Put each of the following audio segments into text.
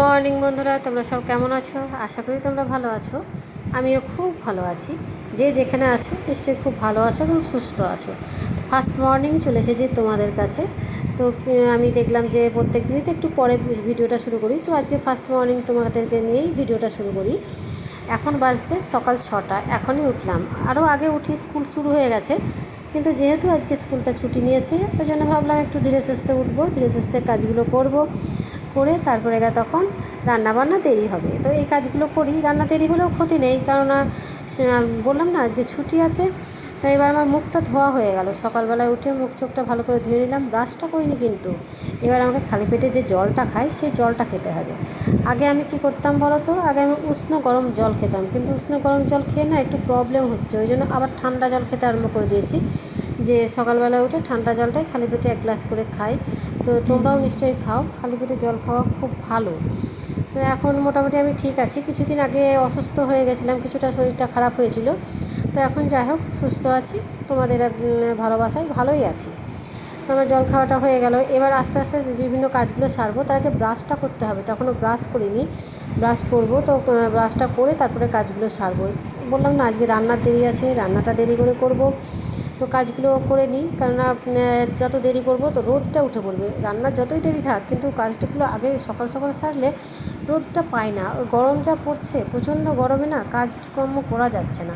Morning বন্ধুরা, তোমরা সব কেমন আছো? আশা করি তোমরা ভালো আছো। আমিও খুব ভালো আছি। যে যেখানে আছো নিশ্চয়ই খুব ভালো আছো এবং সুস্থ আছো। ফার্স্ট মর্নিং চলে এসেছি তোমাদের কাছে। তো আমি দেখলাম যে প্রত্যেক দিনই তো একটু পরে ভিডিওটা শুরু করি, তো আজকে ফার্স্ট মর্নিং তোমাদেরকে নিয়েই ভিডিওটা শুরু করি। এখন বাজছে সকাল 6টা, এখনই উঠলাম। আরও আগে উঠি, স্কুল শুরু হয়ে গেছে, কিন্তু যেহেতু আজকে স্কুলটা ছুটি নিয়েছে ওই জন্য ভাবলাম একটু ধীরে সুস্থে উঠবো, ধীরে সুস্থে কাজগুলো করব, করে তারপরে তখন রান্নাবান্না দেরি হবে। তো এই কাজগুলো করি, রান্না দেরি হলেও ক্ষতি নেই, কেননা বললাম না আজকে ছুটি আছে। তো এবার আমার মুখটা ধোয়া হয়ে গেল, সকালবেলায় উঠে মুখ চোখটা ভালো করে ধুয়ে নিলাম, ব্রাশটা করিনি কিন্তু। এবার আমাকে খালি পেটে যে জলটা খাই সেই জলটা খেতে হবে। আগে আমি কি করতাম বলো তো, আগে আমি উষ্ণ গরম জল খেতাম, কিন্তু উষ্ণ গরম জল খেয়ে না একটু প্রবলেম হচ্ছে, ওই জন্য আবার ঠান্ডা জল খেতে আরম্ভ করে দিয়েছি। যে সকালবেলা উঠে ঠান্ডা জলটাই খালি পেটে 1 গ্লাস করে খাই। তো তোমরাও নিশ্চয়ই খাও, খালি পেটে জল খাওয়া খুব ভালো। তো এখন মোটামুটি আমি ঠিক আছি। কিছুদিন আগে অসুস্থ হয়ে গেছিলাম, কিছুটা শরীরটা খারাপ হয়েছিল। তো এখন যাই হোক সুস্থ আছি, তোমাদের ভালোবাসায় ভালোই আছি। তো আমার জল খাওয়াটা হয়ে গেল, এবার আস্তে আস্তে বিভিন্ন কাজগুলো সারবো। তার আগে ব্রাশটা করতে হবে, তখনও ব্রাশ করিনি, ব্রাশ করব। তো ব্রাশটা করে তারপরে কাজগুলো সারবো। বললাম না আজকে রান্নার দেরি আছে, রান্নাটা দেরি করে করব। তো কাজগুলো করে নিই, কেননা যত দেরি করব তো রোদটা উঠে পড়বে। রান্নার যতই দেরি থাক, কিন্তু কাজটাগুলো আগে সকাল সকাল সারলে রোদটা পায় না। ওই গরম যা পড়ছে, প্রচণ্ড গরমে না কাজকর্ম করা যাচ্ছে না।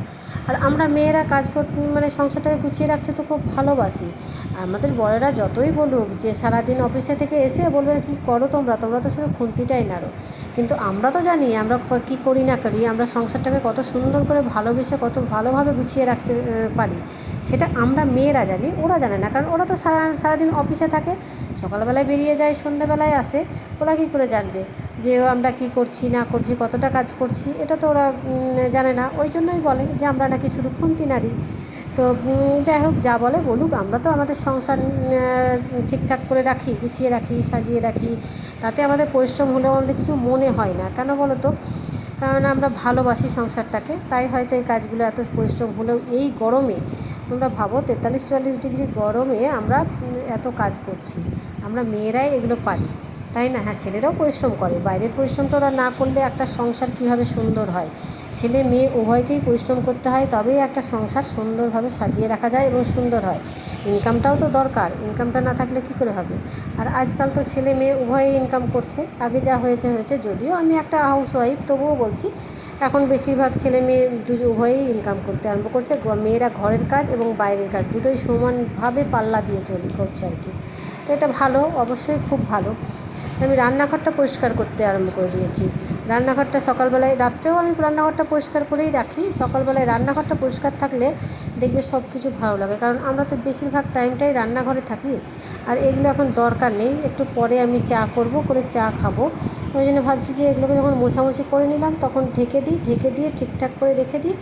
আর আমরা মেয়েরা কাজ করতে সংসারটাকে গুছিয়ে রাখতে তো খুব ভালোবাসি। আমাদের বড়েরা যতই বলুক যে সারাদিন অফিসে থেকে এসে বলবে কী করো তোমরা, তোমরা তো শুধু খুন্তিটাই নাড়ো, কিন্তু আমরা তো জানি আমরা কী করি না করি। আমরা সংসারটাকে কত সুন্দর করে ভালোবেসে কত ভালোভাবে গুছিয়ে রাখতে পারি, সেটা আমরা মেয়েরা জানি, ওরা জানে না। কারণ ওরা তো সারাদিন অফিসে থাকে, সকালবেলায় বেরিয়ে যায়, সন্ধ্যেবেলায় আসে। ওরা কী করে জানবে যে আমরা কী করছি না করছি, কতটা কাজ করছি? এটা তো ওরা জানে না। ওই জন্যই বলে যে আমরা নাকি শুধু খুন্তি নাড়ি। তো যাই হোক, যা বলে বলুক, আমরা তো আমাদের সংসার ঠিকঠাক করে রাখি, গুছিয়ে রাখি, সাজিয়ে রাখি। তাতে আমাদের পরিশ্রম হলেও আমাদের কিছু মনে হয় না। কেন বলো তো? কারণ আমরা ভালোবাসি সংসারটাকে, তাই হয়তো এই কাজগুলো এত পরিশ্রম হলেও এই গরমে, তোমরা ভাবো 43-44 ডিগ্রি গরমে আমরা এত কাজ করছি। আমরা মেয়েরাই এগুলো পারি, তাই না? হ্যাঁ, ছেলেরাও পরিশ্রম করে, বাইরের পরিশ্রমটা ওরা না করলে একটা সংসার কীভাবে সুন্দর হয়? ছেলে মেয়ে উভয়কেই পরিশ্রম করতে হয়, তবেই একটা সংসার সুন্দরভাবে সাজিয়ে রাখা যায় এবং সুন্দর হয়। ইনকামটাও তো দরকার, ইনকামটা না থাকলে কী করে হবে? আর আজকাল তো ছেলে মেয়ে উভয়ই ইনকাম করছে। আগে যা হয়েছে হয়েছে, যদিও আমি একটা হাউসওয়াইফ, তবুও বলছি এখন বেশিরভাগ ছেলে মেয়ে উভয়ই ইনকাম করতে আরম্ভ করছে। মেয়েরা ঘরের কাজ এবং বাইরের কাজ দুটোই সমানভাবে পাল্লা দিয়ে করছে আর কি। তো এটা ভালো, অবশ্যই খুব ভালো। আমি রান্নাঘরটা পরিষ্কার করতে আরম্ভ করে দিয়েছি। রান্নাঘরটা সকালবেলায়, রাত্রেও আমি রান্নাঘরটা পরিষ্কার করেই রাখি। সকালবেলায় রান্নাঘরটা পরিষ্কার থাকলে দেখবে সব কিছু ভালো লাগে, কারণ আমরা তো বেশিরভাগ টাইমটাই রান্নাঘরে থাকি। আর এগুলো এখন দরকার নেই, একটু পরে আমি চা করব, করে চা খাবো। তো ওই জন্য ভাবছি যে এগুলোকে যখন মোছামুছি করে নিলাম তখন ঢেকে দিই, ঢেকে দিয়ে ঠিকঠাক করে রেখে দিই,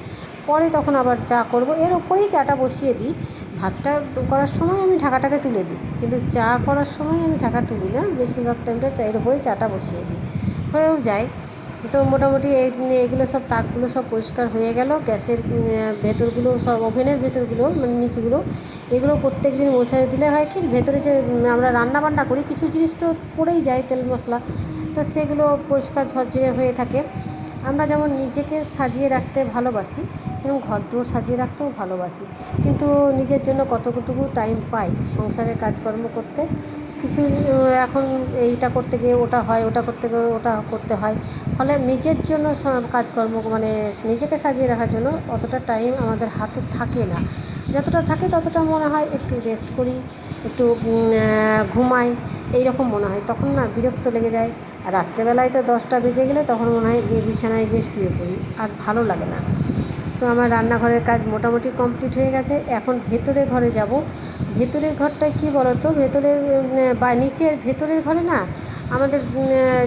পরে তখন আবার চা করব। এর ওপরেই চাটা বসিয়ে দিই। ভাতটা করার সময় আমি ঢাকাটাকে তুলে দিই, কিন্তু চা করার সময় আমি ঢাকা তুলি না, বেশিরভাগ টাইমটা চায়ের ওপরেই চাটা বসিয়ে দিই, হয়েও যায়। তো মোটামুটি এইগুলো সব তাকগুলো সব পরিষ্কার হয়ে গেল। গ্যাসের ভেতরগুলো সব, ওভেনের ভেতরগুলো নিচগুলো, এগুলো প্রত্যেক দিন মোছা দিলে হয় কি, ভেতরে যে আমরা রান্না বান্না করি কিছু জিনিস তো পড়েই যায়, তেল মশলা, তো সেগুলো পরিষ্কার ঝরঝরে হয়ে থাকে। আমরা যেমন নিজেকে সাজিয়ে রাখতে ভালোবাসি, সেরকম ঘরদোর সাজিয়ে রাখতেও ভালোবাসি, কিন্তু নিজের জন্য কতটুকু টাইম পাই সংসারের কাজকর্ম করতে? কিছু এখন এইটা করতে গিয়ে ওটা হয়, ওটা করতে গিয়ে ওটা করতে হয়। ফলে নিজের জন্য কাজকর্ম নিজেকে সাজিয়ে রাখার জন্য অতটা টাইম আমাদের হাতে থাকে না। যতটা থাকে ততটা মনে হয় একটু রেস্ট করি, একটু ঘুমাই, এইরকম মনে হয়। তখন না বিরক্ত লেগে যায়। আর রাত্রেবেলায় তো 10টা বেজে গেলে তখন মনে হয় গিয়ে বিছানায় গিয়ে শুয়ে পড়ি, আর ভালো লাগে না। তো আমার রান্নাঘরের কাজ মোটামুটি কমপ্লিট হয়ে গেছে। এখন ভেতরের ঘরে যাব। ভেতরের ঘরটায় কী বলো তো, ভেতরের বা নিচের ভেতরের ঘরে না আমাদের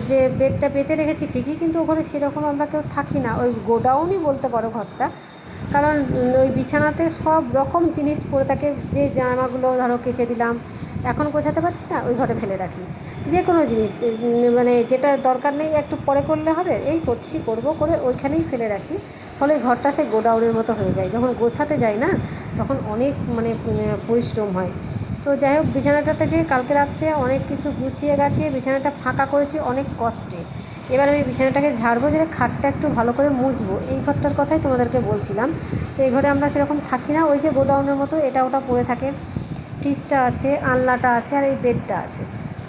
যে বেডটা পেতে রেখেছি ঠিকই, কিন্তু ওখানে সেরকম আমরা কেউ থাকি না। ওই গোডাউনই বলতে পারো ঘরটা, কারণ ওই বিছানাতে সব রকম জিনিস পড়ে থাকে। যে জামাগুলো ধরো কেচে দিলাম, এখন গোছাতে পারছি না, ওই ঘরে ফেলে রাখি। যে কোনো জিনিস যেটা দরকার নেই একটু পরে করলে হবে, এই করবো করে ওইখানেই ফেলে রাখি। ফলে ঘরটা সে গোডাউনের মতো হয়ে যায়। যখন গোছাতে যাই না তখন অনেক পরিশ্রম হয়। তো যাই হোক, বিছানাটা থেকে কালকে রাত্রে অনেক কিছু গুছিয়ে গাছিয়ে বিছানাটা ফাঁকা করেছি অনেক কষ্টে। এবার আমি বিছানাটাকে ঝাড়বো, যেটা খাটটা একটু ভালো করে মুছবো। এই ঘরটার কথাই তোমাদেরকে বলছিলাম। তো এই ঘরে আমরা সেরকম থাকি না, ওই যে গোডাউনের মতো এটা ওটা পড়ে থাকে। ফ্রিজটা আছে, আলনাটা আছে, আর এই বেডটা আছে।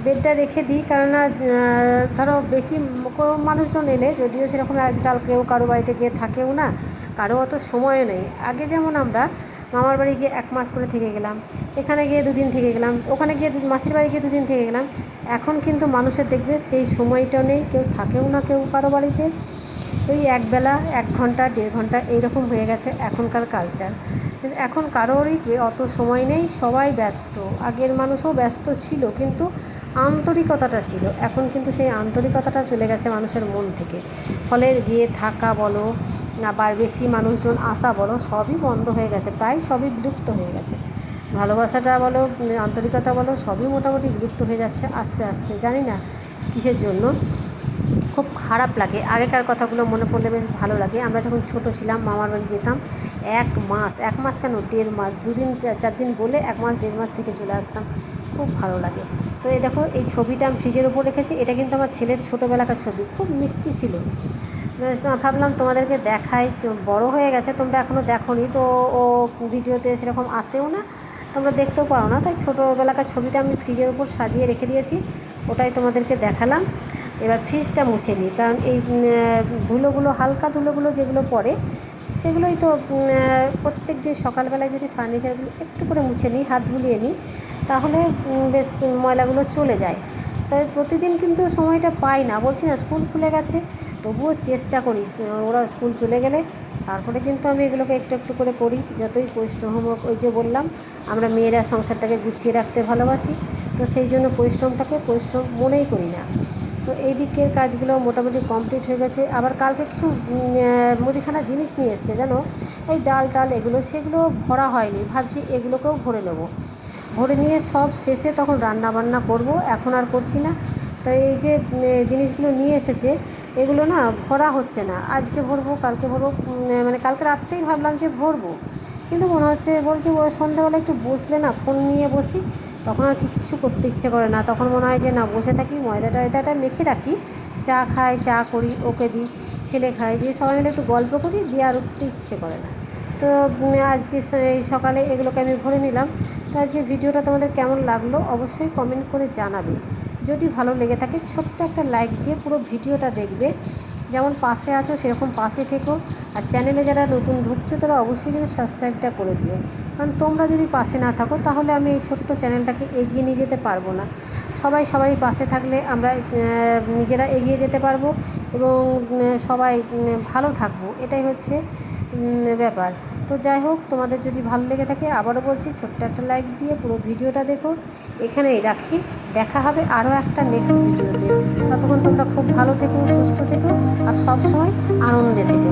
বেডটা রেখে দিই, কেননা ধরো বেশি মানুষজন এলে, যদিও সেরকম আজকাল কেউ কারো বাড়িতে গিয়ে থাকেও না, কারো অত সময়ও নেই। আগে যেমন আমরা মামার বাড়ি গিয়ে 1 মাস করে থেকে গেলাম, এখানে গিয়ে 2 দিন থেকে গেলাম, ওখানে গিয়ে মাসির বাড়ি গিয়ে 2 দিন থেকে গেলাম। এখন কিন্তু মানুষের দেখবে সেই সময়টাও নেই, কেউ থাকেও না কেউ কারো বাড়িতে। ওই একবেলা 1 ঘন্টা 1.5 ঘন্টা এইরকম হয়ে গেছে এখনকার কালচার। কিন্তু এখন কারোরই অত সময় নেই, সবাই ব্যস্ত। আগের মানুষও ব্যস্ত ছিল, কিন্তু আন্তরিকতাটা ছিল। এখন কিন্তু সেই আন্তরিকতাটা চলে গেছে মানুষের মন থেকে। ফলে গিয়ে থাকা বলো, আবার বেশি মানুষজন আসা বলো, সবই বন্ধ হয়ে গেছে, প্রায় সবই বিলুপ্ত হয়ে গেছে। ভালোবাসাটা বলো, আন্তরিকতা বলো, সবই মোটামুটি বিলুপ্ত হয়ে যাচ্ছে আস্তে আস্তে। জানি না কিসের জন্য, খুব খারাপ লাগে। আগেকার কথাগুলো মনে পড়লে বেশ ভালো লাগে। আমরা যখন ছোট ছিলাম মামার বাড়ি যেতাম, 1 মাস কেন 1.5 মাস, 2 দিন 4 দিন বলে 1 মাস 1.5 মাস থেকে চলে আসতাম। খুব ভালো লাগে। তো এই দেখো, এই ছবিটা আমি ফ্রিজের উপর রেখেছি। এটা কিন্তু আমার ছেলের ছোটোবেলাকার ছবি, খুব মিষ্টি ছিল। ভাবলাম তোমাদেরকে দেখাই। বড় হয়ে গেছে, তোমরা এখনও দেখোনি তো, ও ভিডিওতে সেরকম আসেও না, তোমরা দেখতেও পাও না। তাই ছোটোবেলাকার ছবিটা আমি ফ্রিজের উপর সাজিয়ে রেখে দিয়েছি, ওটাই তোমাদেরকে দেখালাম। এবার ফ্রিজটা মুছে নিই, কারণ এই ধুলোগুলো, হালকা ধুলোগুলো যেগুলো পড়ে, সেগুলোই তো প্রত্যেক দিন সকালবেলায় যদি ফার্নিচারগুলো একটু করে মুছে নিই, হাত ধুলিয়ে নিই, তাহলে বেশ ময়লাগুলো চলে যায়। তবে প্রতিদিন কিন্তু সময়টা পাই না, বলছি না স্কুল খুলে গেছে, তবুও চেষ্টা করি। ওরা স্কুল চলে গেলে তারপরে কিন্তু আমি এগুলোকে একটু একটু করে করি, যতই পরিশ্রম হোক। ওই যে বললাম, আমরা মেয়েরা সংসারটাকে গুছিয়ে রাখতে ভালোবাসি, তো সেই জন্য পরিশ্রমটাকে পরিশ্রম মনেই করি না। তো এই দিকের কাজগুলো মোটামুটি কমপ্লিট হয়ে গেছে। আবার কালকে কিছু মুদিখানা জিনিস নিয়ে এসছে জানো, এই ডাল টাল এগুলো, সেগুলো ভরা হয়নি, ভাবছি এগুলোকেও ভরে নেবো। ভরে নিয়ে সব শেষে তখন রান্না বান্না করব, এখন আর করছি না। তাই এই যে জিনিসগুলো নিয়ে এসেছে, এগুলো না ভরা হচ্ছে না। আজকে ভরবো, কালকে ভরবো, মানে কালকে রাত্রেই ভাবলাম যে ভরবো, কিন্তু মনে হচ্ছে, বলছি ও সন্ধ্যাবেলা একটু বসলে না, ফোন নিয়ে বসি, তখন আর কিচ্ছু করতে ইচ্ছে করে না। তখন মনে হয় যে না, বসে থাকি, ময়দাটা মেখে রাখি, চা খাই, চা করি, ওকে দিই, ছেলে খাই, দিয়ে সবাই মিলে একটু গল্প করি, দিয়ে আর উঠতে ইচ্ছে করে না। তো আজকে এই সকালে এগুলোকে আমি ভরে নিলাম। তো আজকে ভিডিওটা তোমাদের কেমন লাগলো অবশ্যই কমেন্ট করে জানাবে। যদি ভালো লেগে থাকে ছোট্ট একটা লাইক দিয়ে পুরো ভিডিওটা দেখবে। যেমন পাশে আছো সেরকম পাশে থেকো। আর চ্যানেলে যারা নতুন ঢুকছো তারা অবশ্যই যেন সাবস্ক্রাইবটা করে দিও, কারণ তোমরা যদি পাশে না থাকো তাহলে আমি এই ছোট্ট চ্যানেলটাকে এগিয়ে নিয়ে যেতে পারবো না। সবাই পাশে থাকলে আমরা নিজেরা এগিয়ে যেতে পারবো, এবং সবাই ভালো থাকবো, এটাই হচ্ছে ব্যাপার। তো যাই হোক, তোমাদের যদি ভালো লেগে থাকে, আবারও বলছি, ছোট্ট একটা লাইক দিয়ে পুরো ভিডিওটা দেখো। এখানেই রাখি, দেখা হবে আরও একটা নেক্সট ভিডিওতে। ততক্ষণ তোমরা খুব ভালো থেকো, সুস্থ থেকো, আর সব সময় আনন্দে থেকো।